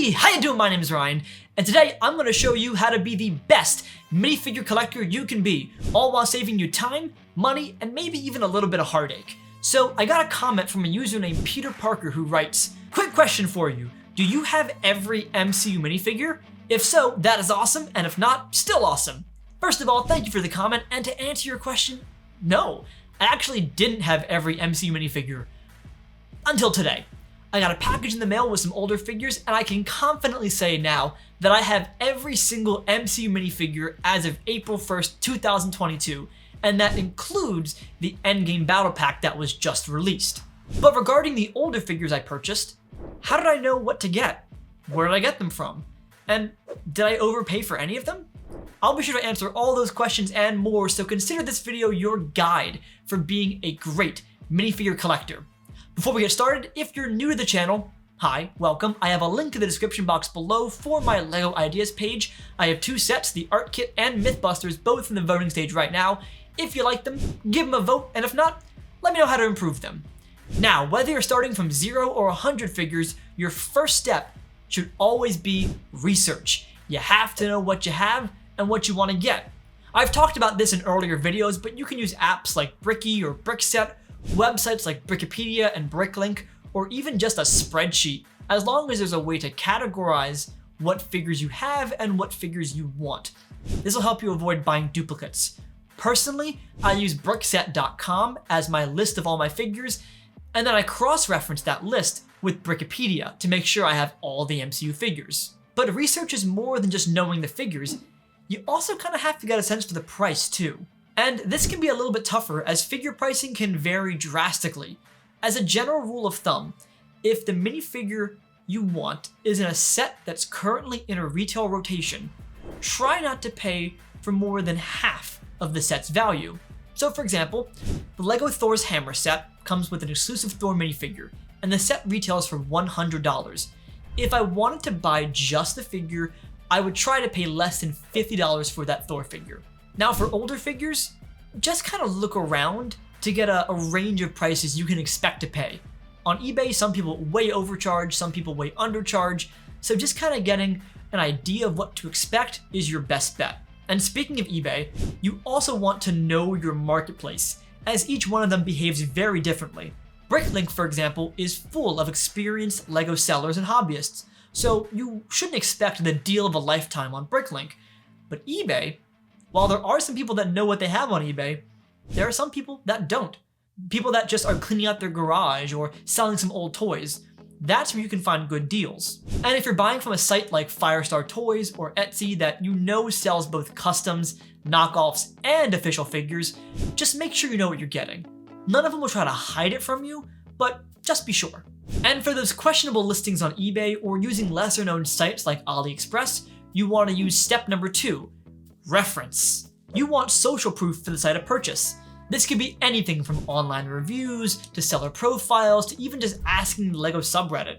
Hey, how you doing? My name is Ryan, and today I'm going to show you how to be the best minifigure collector you can be, all while saving you time, money, and maybe even a little bit of heartache. So I got a comment from a user named Peter Parker who writes, "Quick question for you, do you have every MCU minifigure? If so, that is awesome, and if not, still awesome." First of all, thank you for the comment, and to answer your question, no, I actually didn't have every MCU minifigure until today. I got a package in the mail with some older figures, and I can confidently say now that I have every single MCU minifigure as of April 1st, 2022, and that includes the Endgame Battle Pack that was just released. But regarding the older figures I purchased, how did I know what to get? Where did I get them from? And did I overpay for any of them? I'll be sure to answer all those questions and more, so consider this video your guide for being a great minifigure collector. Before we get started, if you're new to the channel, hi, welcome. I have a link in the description box below for my LEGO ideas page. I have two sets, the Art Kit and Mythbusters, both in the voting stage right now. If you like them, give them a vote, and if not, let me know how to improve them. Now, whether you're starting from 0 or 100 figures, your first step should always be research. You have to know what you have and what you want to get. I've talked about this in earlier videos, but you can use apps like Bricky or Brickset, websites like Brickopedia and Bricklink, or even just a spreadsheet, as long as there's a way to categorize what figures you have and what figures you want. This will help you avoid buying duplicates. Personally, I use Brickset.com as my list of all my figures, and then I cross-reference that list with Brickopedia to make sure I have all the MCU figures. But research is more than just knowing the figures. You also kind of have to get a sense for the price too. And this can be a little bit tougher as figure pricing can vary drastically. As a general rule of thumb, if the minifigure you want is in a set that's currently in a retail rotation, try not to pay for more than half of the set's value. So for example, the LEGO Thor's Hammer set comes with an exclusive Thor minifigure, and the set retails for $100. If I wanted to buy just the figure, I would try to pay less than $50 for that Thor figure. Now for older figures, just kind of look around to get a range of prices you can expect to pay. On eBay, some people way overcharge, some people way undercharge, so just kind of getting an idea of what to expect is your best bet. And speaking of eBay, you also want to know your marketplace, as each one of them behaves very differently. Bricklink, for example, is full of experienced LEGO sellers and hobbyists, so you shouldn't expect the deal of a lifetime on Bricklink. But eBay, while there are some people that know what they have on eBay, there are some people that don't. People that just are cleaning out their garage or selling some old toys. That's where you can find good deals. And if you're buying from a site like Firestar Toys or Etsy that you know sells both customs, knockoffs, and official figures, just make sure you know what you're getting. None of them will try to hide it from you, but just be sure. And for those questionable listings on eBay or using lesser known sites like AliExpress, you want to use step number 2, reference. You want social proof for the site of purchase. This could be anything from online reviews to seller profiles to even just asking the LEGO subreddit.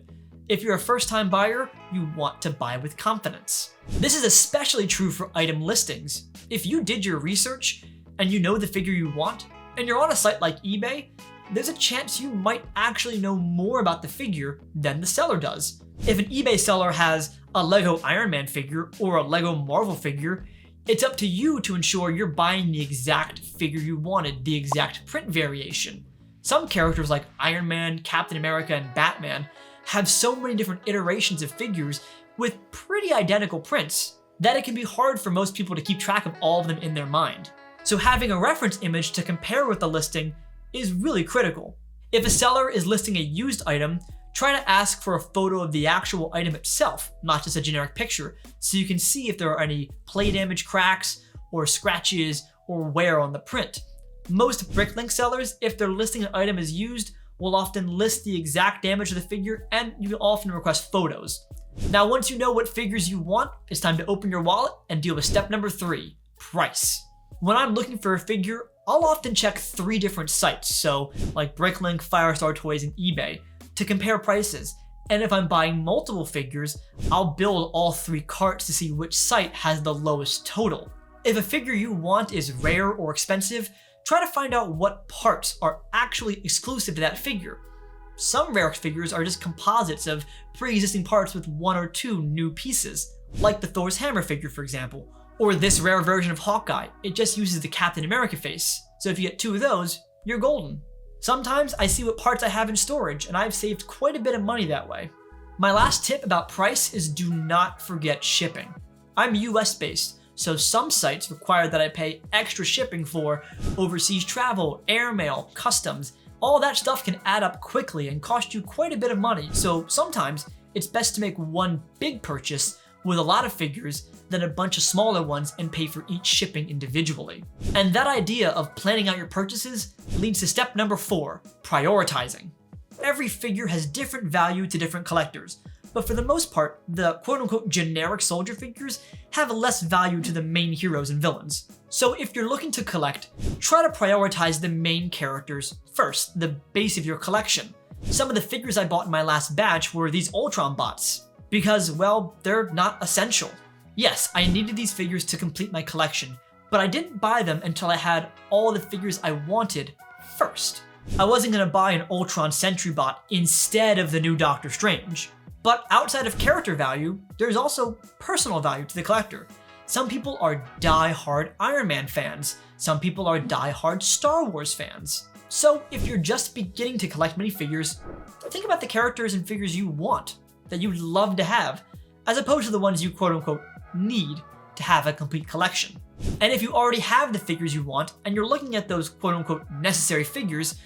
If you're a first-time buyer, you want to buy with confidence. This is especially true for item listings. If you did your research and you know the figure you want, and you're on a site like eBay, there's a chance you might actually know more about the figure than the seller does. If an eBay seller has a LEGO Iron Man figure or a LEGO Marvel figure, it's up to you to ensure you're buying the exact figure you wanted, the exact print variation. Some characters like Iron Man, Captain America, and Batman have so many different iterations of figures with pretty identical prints that it can be hard for most people to keep track of all of them in their mind. So having a reference image to compare with the listing is really critical. If a seller is listing a used item, try to ask for a photo of the actual item itself, not just a generic picture, so you can see if there are any play damage cracks or scratches or wear on the print. Most Bricklink sellers, if they're listing an item as used, will often list the exact damage of the figure, and you will often request photos. Now, once you know what figures you want, it's time to open your wallet and deal with step number 3, price. When I'm looking for a figure, I'll often check 3 different sites, so like Bricklink, Firestar Toys, and eBay, to compare prices. And if I'm buying multiple figures, I'll build all 3 carts to see which site has the lowest total. If a figure you want is rare or expensive, try to find out what parts are actually exclusive to that figure. some rare figures are just composites of pre-existing parts with 1 or 2 new pieces, like the Thor's hammer figure, for example. Or this rare version of Hawkeye, it just uses the Captain America face, so if you get 2 of those, you're golden. Sometimes I see what parts I have in storage, and I've saved quite a bit of money that way. My last tip about price is do not forget shipping. I'm US based, so some sites require that I pay extra shipping for overseas travel, airmail, customs. All that stuff can add up quickly and cost you quite a bit of money, so sometimes it's best to make one big purchase with a lot of figures than a bunch of smaller ones and pay for each shipping individually. And that idea of planning out your purchases leads to step number 4, prioritizing. Every figure has different value to different collectors, but for the most part, the quote-unquote generic soldier figures have less value to the main heroes and villains. So if you're looking to collect, try to prioritize the main characters first, the base of your collection. Some of the figures I bought in my last batch were these Ultron bots, because, well, they're not essential. Yes, I needed these figures to complete my collection, but I didn't buy them until I had all the figures I wanted first. I wasn't gonna buy an Ultron Sentry bot instead of the new Doctor Strange. But outside of character value, there's also personal value to the collector. Some people are die-hard Iron Man fans. Some people are die-hard Star Wars fans. So if you're just beginning to collect minifigures, think about the characters and figures you want, that you'd love to have, as opposed to the ones you quote-unquote need to have a complete collection. And if you already have the figures you want and you're looking at those quote-unquote necessary figures,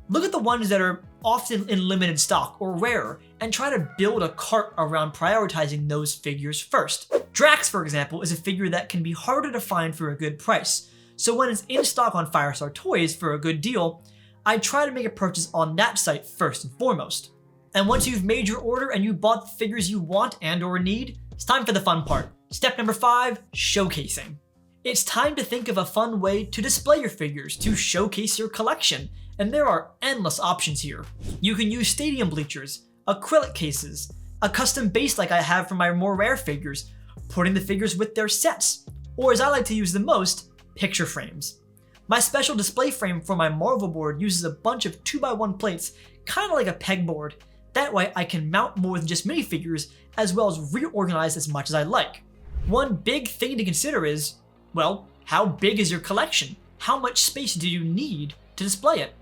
look at the ones that are often in limited stock or rare and try to build a cart around prioritizing those figures first. Drax, for example, is a figure that can be harder to find for a good price, so when it's in stock on Firestar Toys for a good deal, I try to make a purchase on that site first and foremost. And once you've made your order and you bought the figures you want and or need, it's time for the fun part. Step number 5, showcasing. It's time to think of a fun way to display your figures, to showcase your collection, and there are endless options here. You can use stadium bleachers, acrylic cases, a custom base like I have for my more rare figures, putting the figures with their sets, or as I like to use the most, picture frames. My special display frame for my Marvel board uses a bunch of 2x1 plates, kind of like a pegboard. That way I can mount more than just minifigures, as well as reorganize as much as I like. One big thing to consider is, well, how big is your collection? How much space do you need to display it?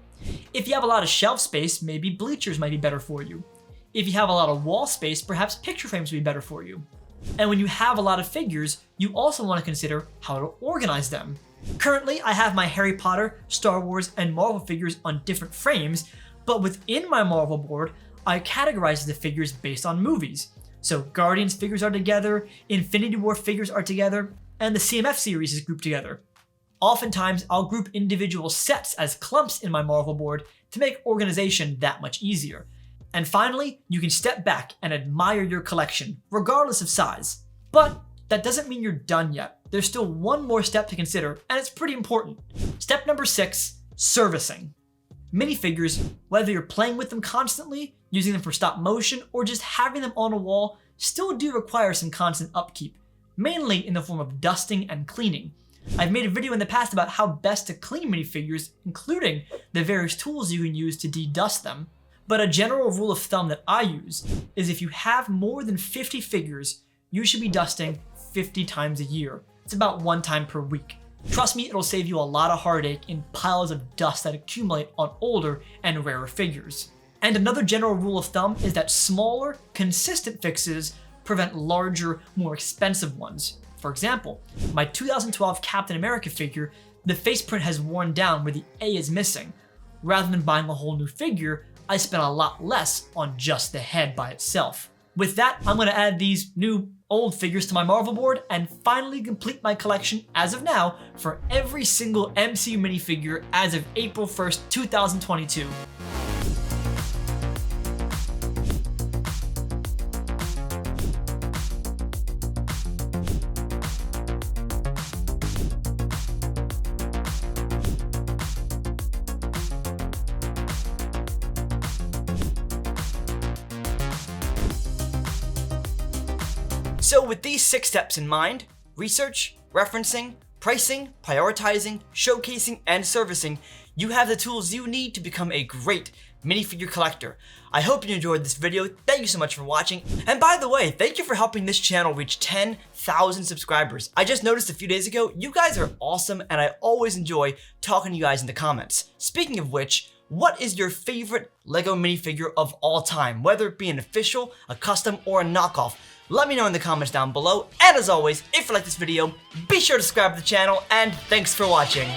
If you have a lot of shelf space, maybe bleachers might be better for you. If you have a lot of wall space, perhaps picture frames would be better for you. And when you have a lot of figures, you also want to consider how to organize them. Currently, I have my Harry Potter, Star Wars, and Marvel figures on different frames, but within my Marvel board, I categorize the figures based on movies. So Guardians figures are together, Infinity War figures are together, and the CMF series is grouped together. Oftentimes, I'll group individual sets as clumps in my Marvel board to make organization that much easier. And finally, you can step back and admire your collection, regardless of size. But that doesn't mean you're done yet. There's still one more step to consider, and it's pretty important. Step number 6, servicing. Minifigures, whether you're playing with them constantly, using them for stop motion, or just having them on a wall, still do require some constant upkeep, mainly in the form of dusting and cleaning. I've made a video in the past about how best to clean minifigures, including the various tools you can use to de-dust them. But a general rule of thumb that I use is if you have more than 50 figures, you should be dusting 50 times a year. It's about 1 time per week. Trust me, it'll save you a lot of heartache in piles of dust that accumulate on older and rarer figures. And another general rule of thumb is that smaller, consistent fixes prevent larger, more expensive ones. For example, my 2012 Captain America figure, the faceprint has worn down where the A is missing. Rather than buying a whole new figure, I spent a lot less on just the head by itself. With that, I'm going to add these new old figures to my Marvel board and finally complete my collection as of now for every single MCU minifigure as of April 1st, 2022. So with these 6 steps in mind, research, referencing, pricing, prioritizing, showcasing, and servicing, you have the tools you need to become a great minifigure collector. I hope you enjoyed this video. Thank you so much for watching. And by the way, thank you for helping this channel reach 10,000 subscribers. I just noticed a few days ago, you guys are awesome and I always enjoy talking to you guys in the comments. Speaking of which, what is your favorite Lego minifigure of all time? Whether it be an official, a custom, or a knockoff. Let me know in the comments down below. And as always, if you like this video, be sure to subscribe to the channel and thanks for watching.